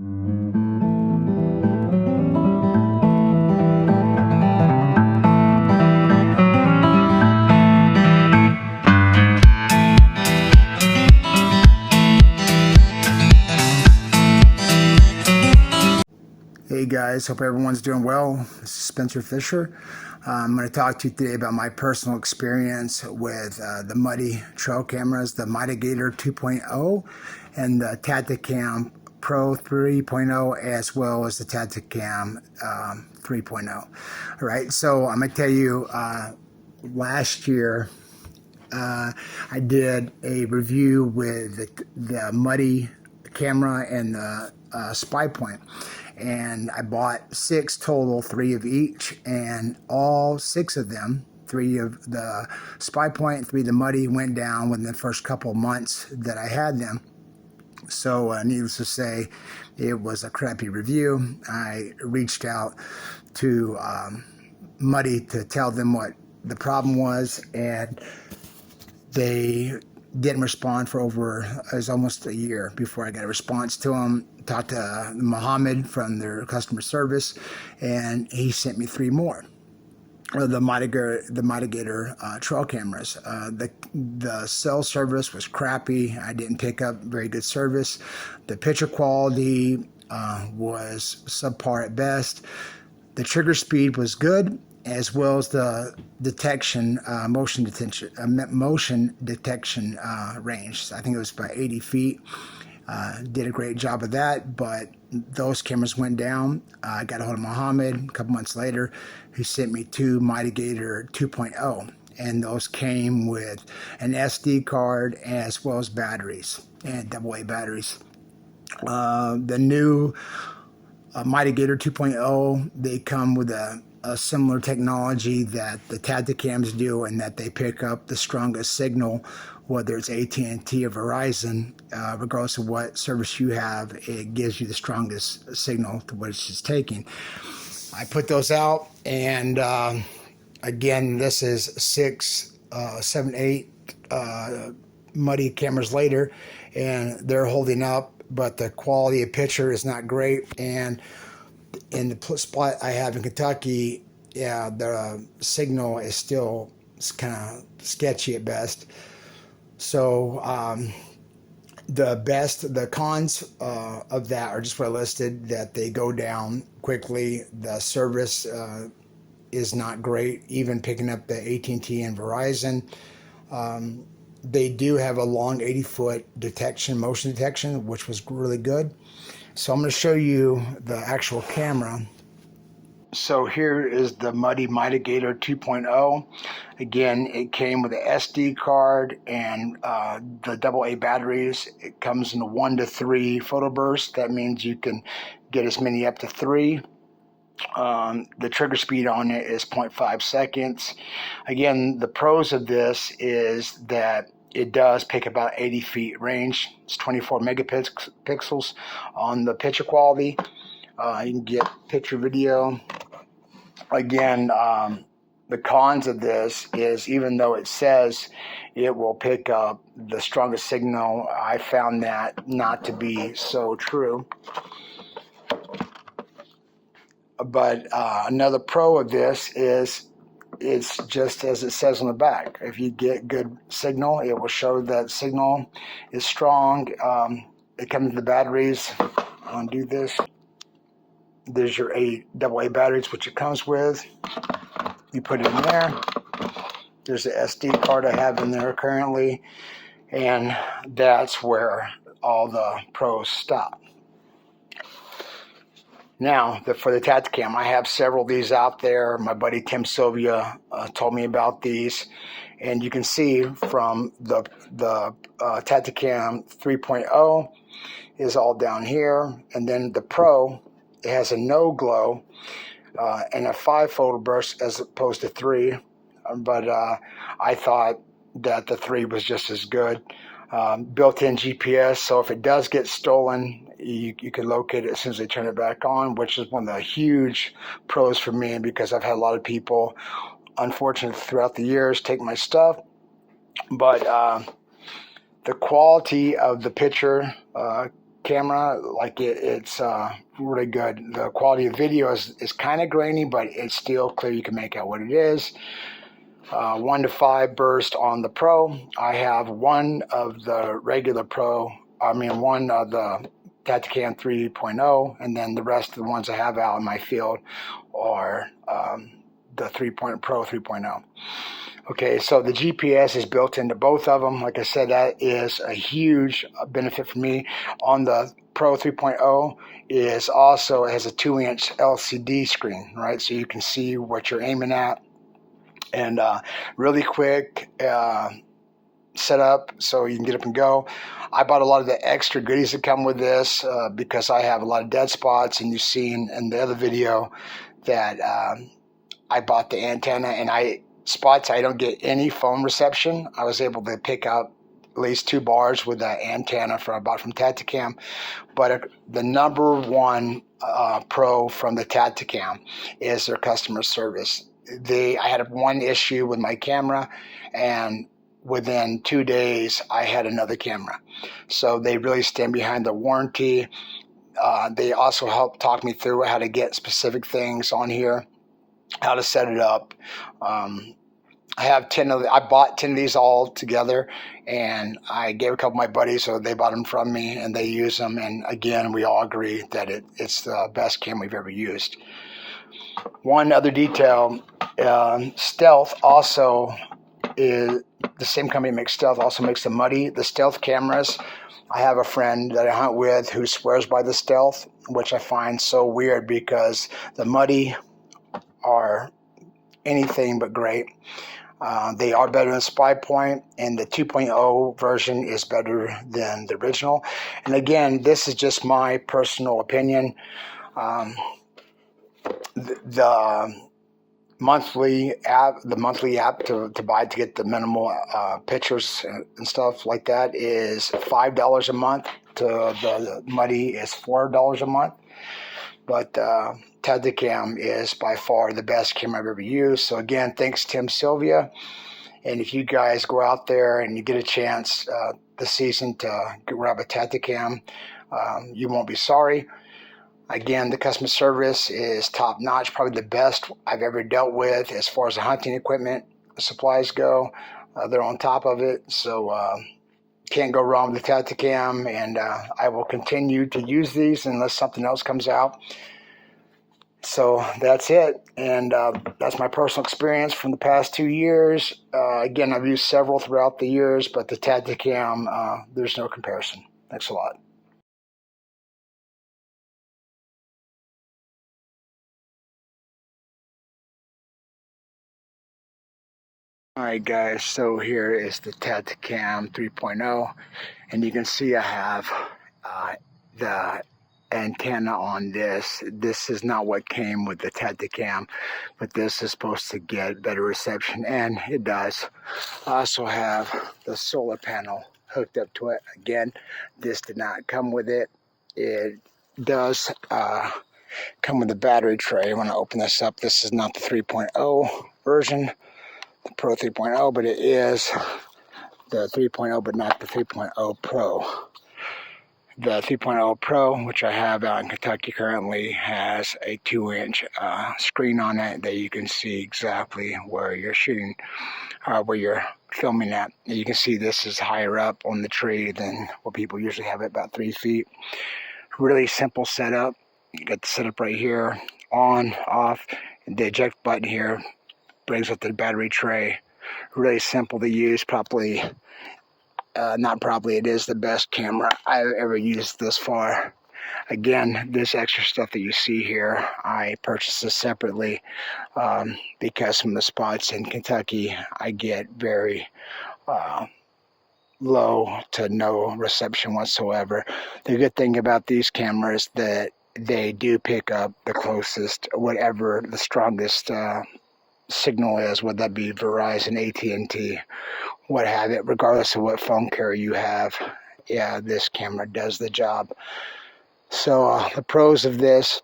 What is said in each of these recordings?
Hey guys, hope everyone's doing well. This is Spencer Fisher. I'm going to talk to you today about my personal experience with the Muddy trail cameras, the Mitigator 2.0 and the Tactacam Pro 3.0, as well as the Tactacam 3.0. All right, so I'm going to tell you, last year I did a review with the Muddy camera and the Spy Point, and I bought 6 total, 3 of each, and all 6 of them, 3 of the Spy Point, 3 of the Muddy, went down within the first couple of months that I had them. So needless to say, it was a crappy review. I reached out to Muddy to tell them what the problem was, and they didn't respond for it was almost a year before I got a response to them. Talked to Muhammad from their customer service, and he sent me 3 more. The Mitigator trail cameras. The cell service was crappy. I didn't pick up very good service. The picture quality was subpar at best. The trigger speed was good, as well as the detection, motion detection range. I think it was about 80 feet. Did a great job of that, but those cameras went down. I got a hold of Muhammad a couple months later. He sent me 2 Mitigator 2.0, and those came with an SD card as well as batteries, and AA batteries. The new Mitigator 2.0, they come with a similar technology that the Tactacams do, and that they pick up the strongest signal, whether it's AT&T or Verizon, regardless of what service you have. It gives you the strongest signal to what it's just taking. I put those out, and again, this is 6, 7, 8 Muddy cameras later, and they're holding up, but the quality of picture is not great. And in the spot I have in Kentucky, yeah, the signal is still kind of sketchy at best. So the cons of that are just what I listed, that they go down quickly. The service is not great, even picking up the AT&T and Verizon. They do have a long 80-foot detection, motion detection, which was really good. So I'm going to show you the actual camera. So here is the Muddy Mitigator 2.0. Again, it came with an SD card and the AA batteries. It comes in a 1 to 3 photo burst. That means you can get as many up to 3. The trigger speed on it is 0.5 seconds. Again, the pros of this is that it does pick about 80 feet range. It's 24 megapixels on the picture quality. You can get picture video. Again, the cons of this is, even though it says it will pick up the strongest signal, I found that not to be so true. But another pro of this is, it's just as it says on the back. If you get good signal, it will show that signal is strong. It comes with the batteries. I'll undo this. There's your 8 AA batteries, which it comes with. You put it in there. There's the SD card I have in there currently, and that's where all the pros stop. Now, for the Tactacam, I have several of these out there. My buddy Tim Sylvia told me about these, and you can see from the Tactacam 3.0 is all down here, and then the Pro, it has a no glow and a 5 photo burst as opposed to 3, but I thought that the 3 was just as good. Built-in GPS, so if it does get stolen, you can locate it as soon as they turn it back on, which is one of the huge pros for me, because I've had a lot of people, unfortunately, throughout the years take my stuff. But the quality of the picture camera. Like it's really good. The quality of video is kind of grainy, but it's still clear. You can make out what it is. 1 to 5 burst on the Pro. I have one of the regular Pro. One of the Tactacam 3.0, and then the rest of the ones I have out in my field are the Pro 3.0. Okay, so the GPS is built into both of them. Like I said, that is a huge benefit for me. On the Pro 3.0 is also, it has a 2-inch LCD screen, right? So you can see what you're aiming at. And really quick setup, so you can get up and go. I bought a lot of the extra goodies that come with this because I have a lot of dead spots, and you've seen in the other video that I bought the antenna, and spots I don't get any phone reception. I was able to pick out at least 2 bars with that antenna I bought from Tactacam. But the number one pro from the Tactacam is their customer service. I had one issue with my camera, and within 2 days I had another camera. So they really stand behind the warranty. They also help talk me through how to get specific things on here, how to set it up. I have 10 of I bought 10 of these all together, and I gave a couple of my buddies, so they bought them from me and they use them. And again, we all agree that it's the best camera we've ever used. One other detail, Stealth also is the same company makes Stealth, also makes the Stealth cameras. I have a friend that I hunt with who swears by the Stealth, which I find so weird because the Muddy are anything but great. They are better than Spy Point, and the 2.0 version is better than the original. And again, this is just my personal opinion. The monthly app to buy to get the minimal pictures and stuff like that is $5 a month. The Muddy is $4 a month. But Tactacam is by far the best camera I've ever used. So again, thanks Tim Sylvia. And if you guys go out there and you get a chance this season to grab a Tactacam, you won't be sorry. Again, the customer service is top notch, probably the best I've ever dealt with as far as the hunting equipment supplies go. They're on top of it, so can't go wrong with the Tactacam, and I will continue to use these unless something else comes out. So that's it, and that's my personal experience from the past 2 years. Again, I've used several throughout the years, but the Tactacam, there's no comparison. Thanks a lot. Alright guys, so here is the Tactacam 3.0, and you can see I have the antenna on this. This is not what came with the Tactacam, but this is supposed to get better reception, and it does. I also have the solar panel hooked up to it. Again, this did not come with it. It does come with a battery tray. When I open this up, this is not the 3.0 version, the Pro 3.0, but it is the 3.0, but not the 3.0 Pro. The 3.0 Pro, which I have out in Kentucky currently, has a 2-inch screen on it that you can see exactly where you're shooting, where you're filming at. You can see this is higher up on the tree than what people usually have it, about 3 feet. Really simple setup. You got the setup right here, on, off, the eject button here brings up the battery tray. Really simple to use. It is the best camera I've ever used this far. Again, this extra stuff that you see here, I purchased this separately because from the spots in Kentucky, I get very low to no reception whatsoever. The good thing about these cameras that they do pick up the closest, whatever the strongest signal is, whether that be Verizon, AT&T, what have it, regardless of what phone carrier you have. Yeah, this camera does the job. So the pros of this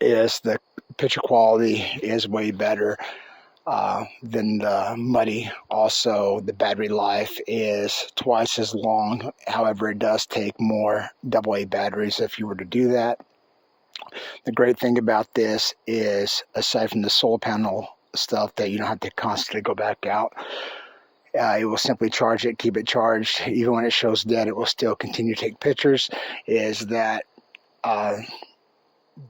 is the picture quality is way better. than the Muddy. Also, the battery life is twice as long. However, it does take more AA batteries if you were to do that. The great thing about this is, aside from the solar panel stuff that you don't have to constantly go back out, it will simply charge it, keep it charged. Even when it shows dead, it will still continue to take pictures. Is that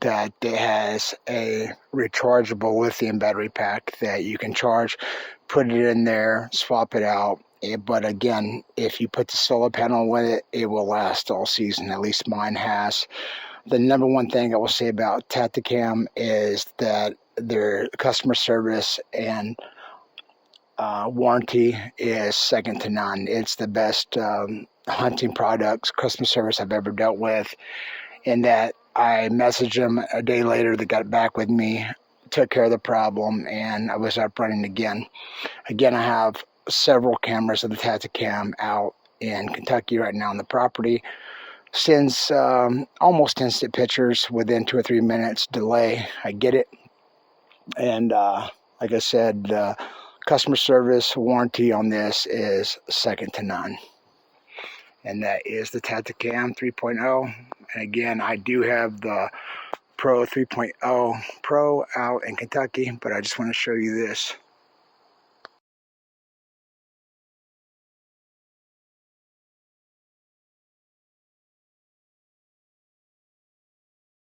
that it has a rechargeable lithium battery pack that you can charge, put it in there, swap it out. But again, if you put the solar panel with it, it will last all season. At least mine has. The number one thing I will say about Tactacam is that their customer service and warranty is second to none. It's the best hunting products, customer service I've ever dealt with. In that I messaged them a day later, they got back with me, took care of the problem, and I was up running again. Again, I have several cameras of the Tactacam out in Kentucky right now on the property. Sends almost instant pictures within 2 or 3 minutes delay. I get it. And like I said, customer service warranty on this is second to none. And that is the Tactacam 3.0. And again, I do have the Pro 3.0 Pro out in Kentucky, but I just want to show you this.